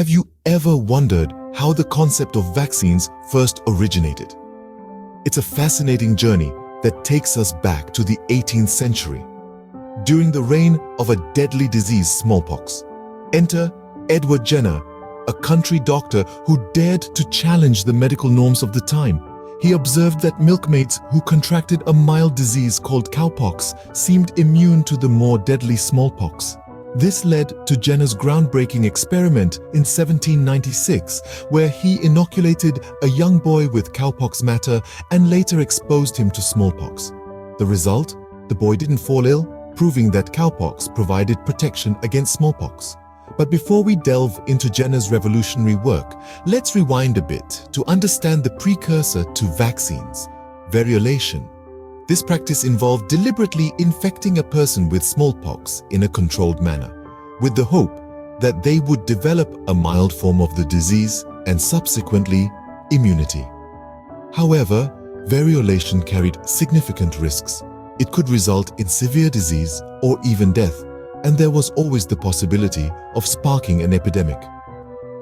Have you ever wondered how the concept of vaccines first originated? It's a fascinating journey that takes us back to the 18th century. During the reign of a deadly disease, smallpox, enter Edward Jenner, a country doctor who dared to challenge the medical norms of the time. He observed that milkmaids who contracted a mild disease called cowpox seemed immune to the more deadly smallpox. This led to Jenner's groundbreaking experiment in 1796, where he inoculated a young boy with cowpox matter and later exposed him to smallpox. The result? The boy didn't fall ill, proving that cowpox provided protection against smallpox. But before we delve into Jenner's revolutionary work, let's rewind a bit to understand the precursor to vaccines, variolation. This practice involved deliberately infecting a person with smallpox in a controlled manner, with the hope that they would develop a mild form of the disease and subsequently immunity. However, variolation carried significant risks. It could result in severe disease or even death, and there was always the possibility of sparking an epidemic.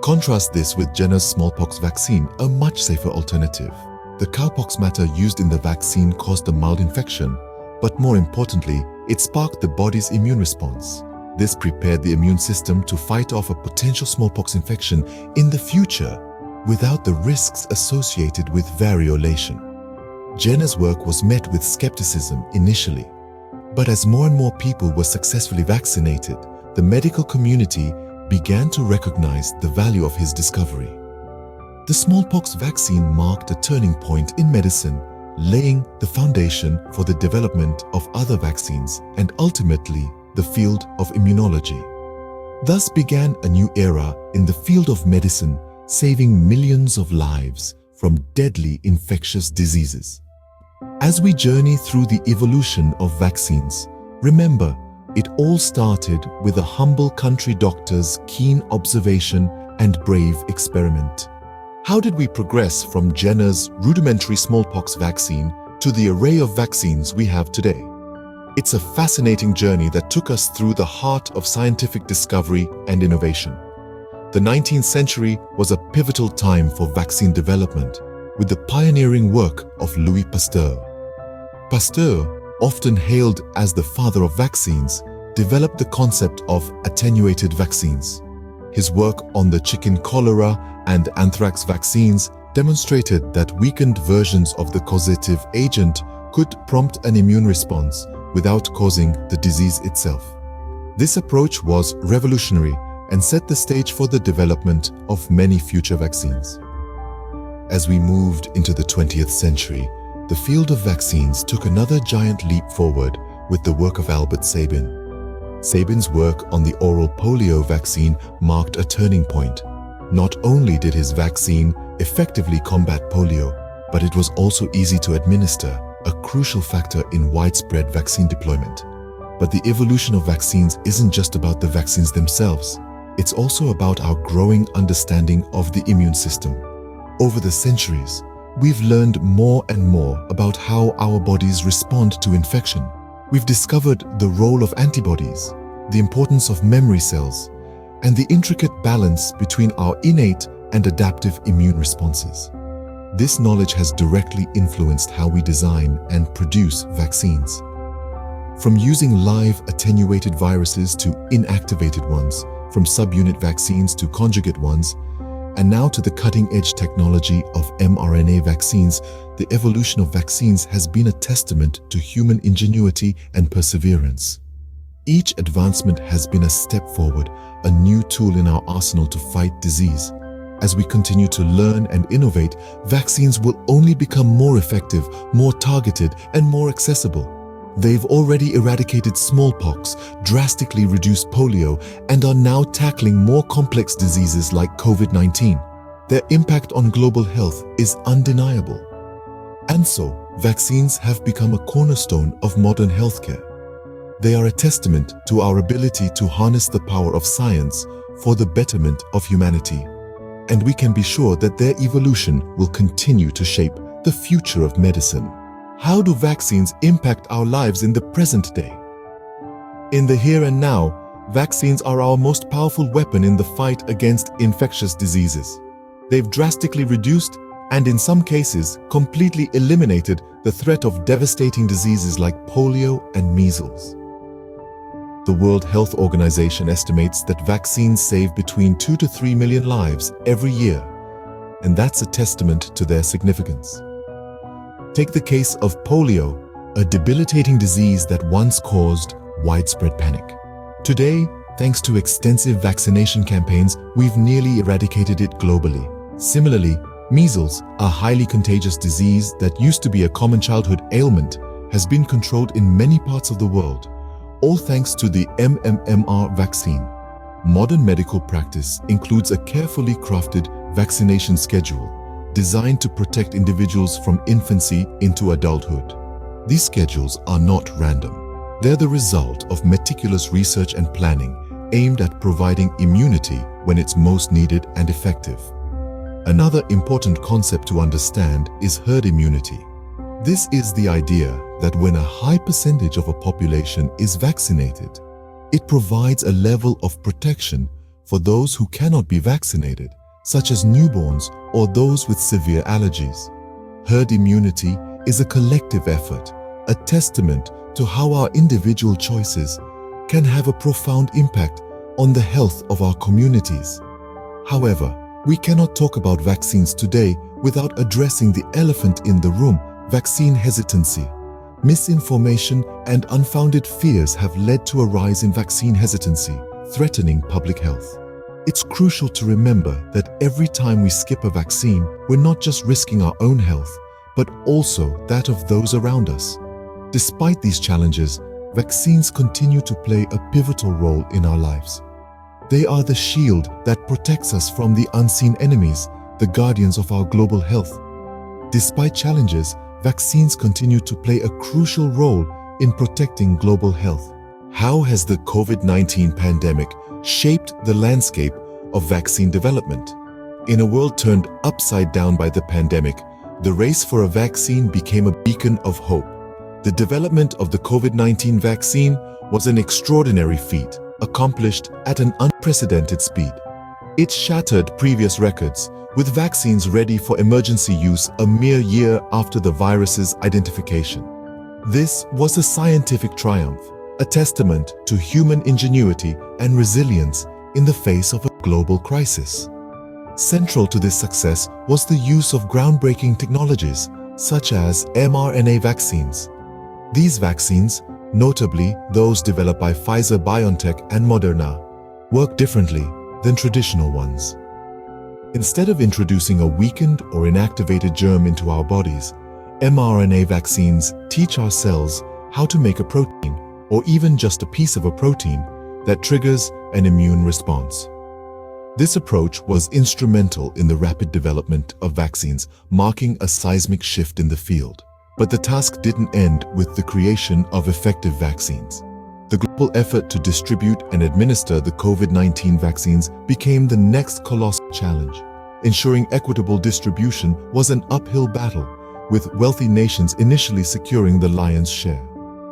Contrast this with Jenner's smallpox vaccine, a much safer alternative. The cowpox matter used in the vaccine caused a mild infection, but more importantly, it sparked the body's immune response. This prepared the immune system to fight off a potential smallpox infection in the future without the risks associated with variolation. Jenner's work was met with skepticism initially, but as more and more people were successfully vaccinated, the medical community began to recognize the value of his discovery. The smallpox vaccine marked a turning point in medicine, laying the foundation for the development of other vaccines and ultimately the field of immunology. Thus began a new era in the field of medicine, saving millions of lives from deadly infectious diseases. As we journey through the evolution of vaccines, remember, it all started with a humble country doctor's keen observation and brave experiment. How did we progress from Jenner's rudimentary smallpox vaccine to the array of vaccines we have today? It's a fascinating journey that took us through the heart of scientific discovery and innovation. The 19th century was a pivotal time for vaccine development, with the pioneering work of Louis Pasteur. Pasteur, often hailed as the father of vaccines, developed the concept of attenuated vaccines. His work on the chicken cholera and anthrax vaccines demonstrated that weakened versions of the causative agent could prompt an immune response without causing the disease itself. This approach was revolutionary and set the stage for the development of many future vaccines. As we moved into the 20th century, the field of vaccines took another giant leap forward with the work of Albert Sabin. Sabin's work on the oral polio vaccine marked a turning point. Not only did his vaccine effectively combat polio, but it was also easy to administer, a crucial factor in widespread vaccine deployment. But the evolution of vaccines isn't just about the vaccines themselves. It's also about our growing understanding of the immune system. Over the centuries, we've learned more and more about how our bodies respond to infection. We've discovered the role of antibodies, the importance of memory cells, and the intricate balance between our innate and adaptive immune responses. This knowledge has directly influenced how we design and produce vaccines. From using live attenuated viruses to inactivated ones, from subunit vaccines to conjugate ones, and now to the cutting-edge technology of mRNA vaccines, the evolution of vaccines has been a testament to human ingenuity and perseverance. Each advancement has been a step forward, a new tool in our arsenal to fight disease. As we continue to learn and innovate, vaccines will only become more effective, more targeted, and more accessible. They've already eradicated smallpox, drastically reduced polio, and are now tackling more complex diseases like COVID-19. Their impact on global health is undeniable. And so, vaccines have become a cornerstone of modern healthcare. They are a testament to our ability to harness the power of science for the betterment of humanity. And we can be sure that their evolution will continue to shape the future of medicine. How do vaccines impact our lives in the present day? In the here and now, vaccines are our most powerful weapon in the fight against infectious diseases. They've drastically reduced and in some cases completely eliminated the threat of devastating diseases like polio and measles. The World Health Organization estimates that vaccines save between 2 to 3 million lives every year, and that's a testament to their significance. Take the case of polio, a debilitating disease that once caused widespread panic. Today, thanks to extensive vaccination campaigns, we've nearly eradicated it globally. Similarly, measles, a highly contagious disease that used to be a common childhood ailment, has been controlled in many parts of the world, all thanks to the MMR vaccine. Modern medical practice includes a carefully crafted vaccination schedule designed to protect individuals from infancy into adulthood. These schedules are not random. They're the result of meticulous research and planning aimed at providing immunity when it's most needed and effective. Another important concept to understand is herd immunity. This is the idea that when a high percentage of a population is vaccinated, it provides a level of protection for those who cannot be vaccinated, such as newborns or those with severe allergies. Herd immunity is a collective effort, a testament to how our individual choices can have a profound impact on the health of our communities. However, we cannot talk about vaccines today without addressing the elephant in the room: vaccine hesitancy. Misinformation and unfounded fears have led to a rise in vaccine hesitancy, threatening public health. It's crucial to remember that every time we skip a vaccine, we're not just risking our own health, but also that of those around us. Despite these challenges, vaccines continue to play a pivotal role in our lives. They are the shield that protects us from the unseen enemies, the guardians of our global health. Despite challenges, vaccines continue to play a crucial role in protecting global health. How has the COVID-19 pandemic shaped the landscape of vaccine development? In a world turned upside down by the pandemic, the race for a vaccine became a beacon of hope. The development of the COVID-19 vaccine was an extraordinary feat, accomplished at an unprecedented speed. It shattered previous records, with vaccines ready for emergency use a mere year after the virus's identification. This was a scientific triumph, a testament to human ingenuity and resilience in the face of a global crisis. Central to this success was the use of groundbreaking technologies, such as mRNA vaccines. These vaccines, notably those developed by Pfizer-BioNTech and Moderna, work differently than traditional ones. Instead of introducing a weakened or inactivated germ into our bodies, mRNA vaccines teach our cells how to make a protein, or even just a piece of a protein, that triggers an immune response. This approach was instrumental in the rapid development of vaccines, marking a seismic shift in the field. But the task didn't end with the creation of effective vaccines. The global effort to distribute and administer the COVID-19 vaccines became the next colossal challenge. Ensuring equitable distribution was an uphill battle, with wealthy nations initially securing the lion's share.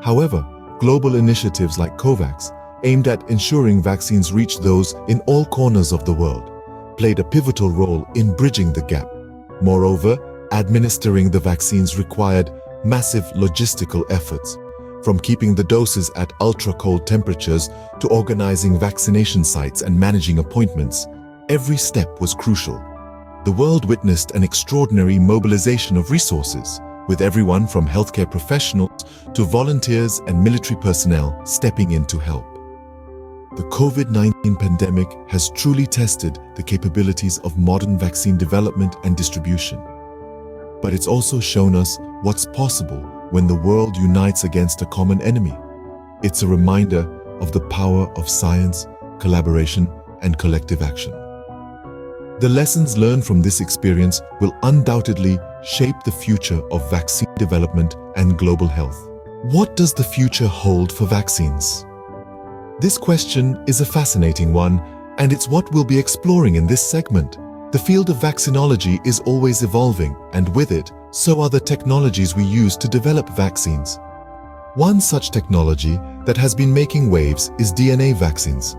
However, global initiatives like COVAX, aimed at ensuring vaccines reach those in all corners of the world, played a pivotal role in bridging the gap. Moreover, administering the vaccines required massive logistical efforts, from keeping the doses at ultra-cold temperatures to organizing vaccination sites and managing appointments. Every step was crucial. The world witnessed an extraordinary mobilization of resources, with everyone from healthcare professionals to volunteers and military personnel stepping in to help. The COVID-19 pandemic has truly tested the capabilities of modern vaccine development and distribution. But it's also shown us what's possible when the world unites against a common enemy. It's a reminder of the power of science, collaboration, and collective action. The lessons learned from this experience will undoubtedly shape the future of vaccine development and global health. What does the future hold for vaccines? This question is a fascinating one, and it's what we'll be exploring in this segment. The field of vaccinology is always evolving, and with it, so are the technologies we use to develop vaccines. One such technology that has been making waves is DNA vaccines.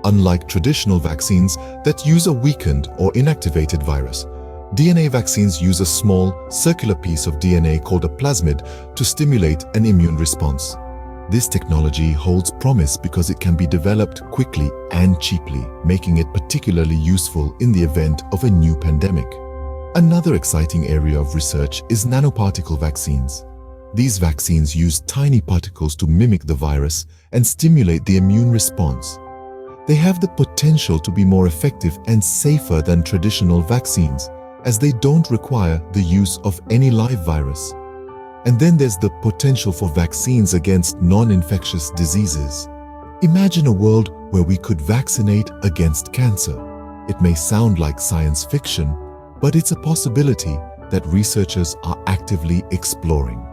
Unlike traditional vaccines that use a weakened or inactivated virus, DNA vaccines use a small, circular piece of DNA called a plasmid to stimulate an immune response. This technology holds promise because it can be developed quickly and cheaply, making it particularly useful in the event of a new pandemic. Another exciting area of research is nanoparticle vaccines. These vaccines use tiny particles to mimic the virus and stimulate the immune response. They have the potential to be more effective and safer than traditional vaccines, as they don't require the use of any live virus. And then there's the potential for vaccines against non-infectious diseases. Imagine a world where we could vaccinate against cancer. It may sound like science fiction, but it's a possibility that researchers are actively exploring.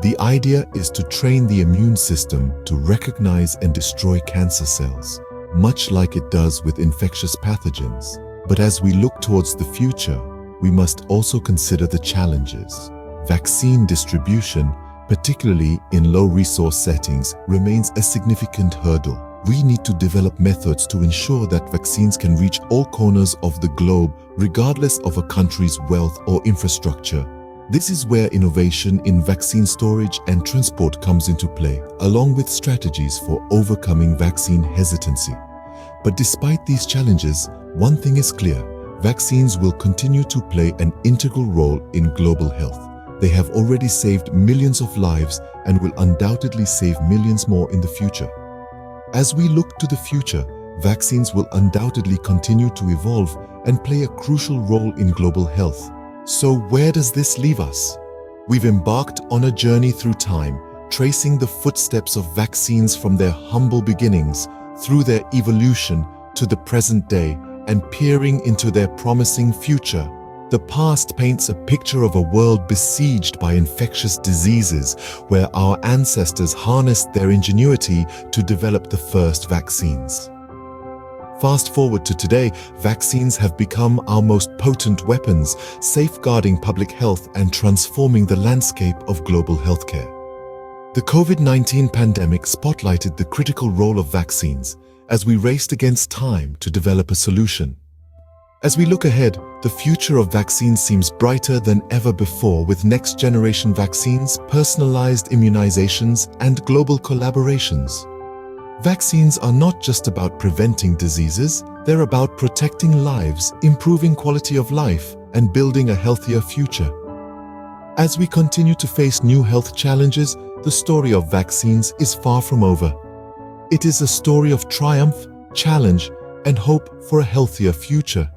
The idea is to train the immune system to recognize and destroy cancer cells, much like it does with infectious pathogens. But as we look towards the future, we must also consider the challenges. Vaccine distribution, particularly in low-resource settings, remains a significant hurdle. We need to develop methods to ensure that vaccines can reach all corners of the globe, regardless of a country's wealth or infrastructure. This is where innovation in vaccine storage and transport comes into play, along with strategies for overcoming vaccine hesitancy. But despite these challenges, one thing is clear: vaccines will continue to play an integral role in global health. They have already saved millions of lives and will undoubtedly save millions more in the future. As we look to the future, vaccines will undoubtedly continue to evolve and play a crucial role in global health. So where does this leave us? We've embarked on a journey through time, tracing the footsteps of vaccines from their humble beginnings through their evolution to the present day and peering into their promising future. The past paints a picture of a world besieged by infectious diseases, where our ancestors harnessed their ingenuity to develop the first vaccines. Fast forward to today, vaccines have become our most potent weapons, safeguarding public health and transforming the landscape of global healthcare. The COVID-19 pandemic spotlighted the critical role of vaccines as we raced against time to develop a solution. As we look ahead, the future of vaccines seems brighter than ever before, with next-generation vaccines, personalized immunizations, and global collaborations. Vaccines are not just about preventing diseases, they're about protecting lives, improving quality of life, and building a healthier future. As we continue to face new health challenges, the story of vaccines is far from over. It is a story of triumph, challenge, and hope for a healthier future.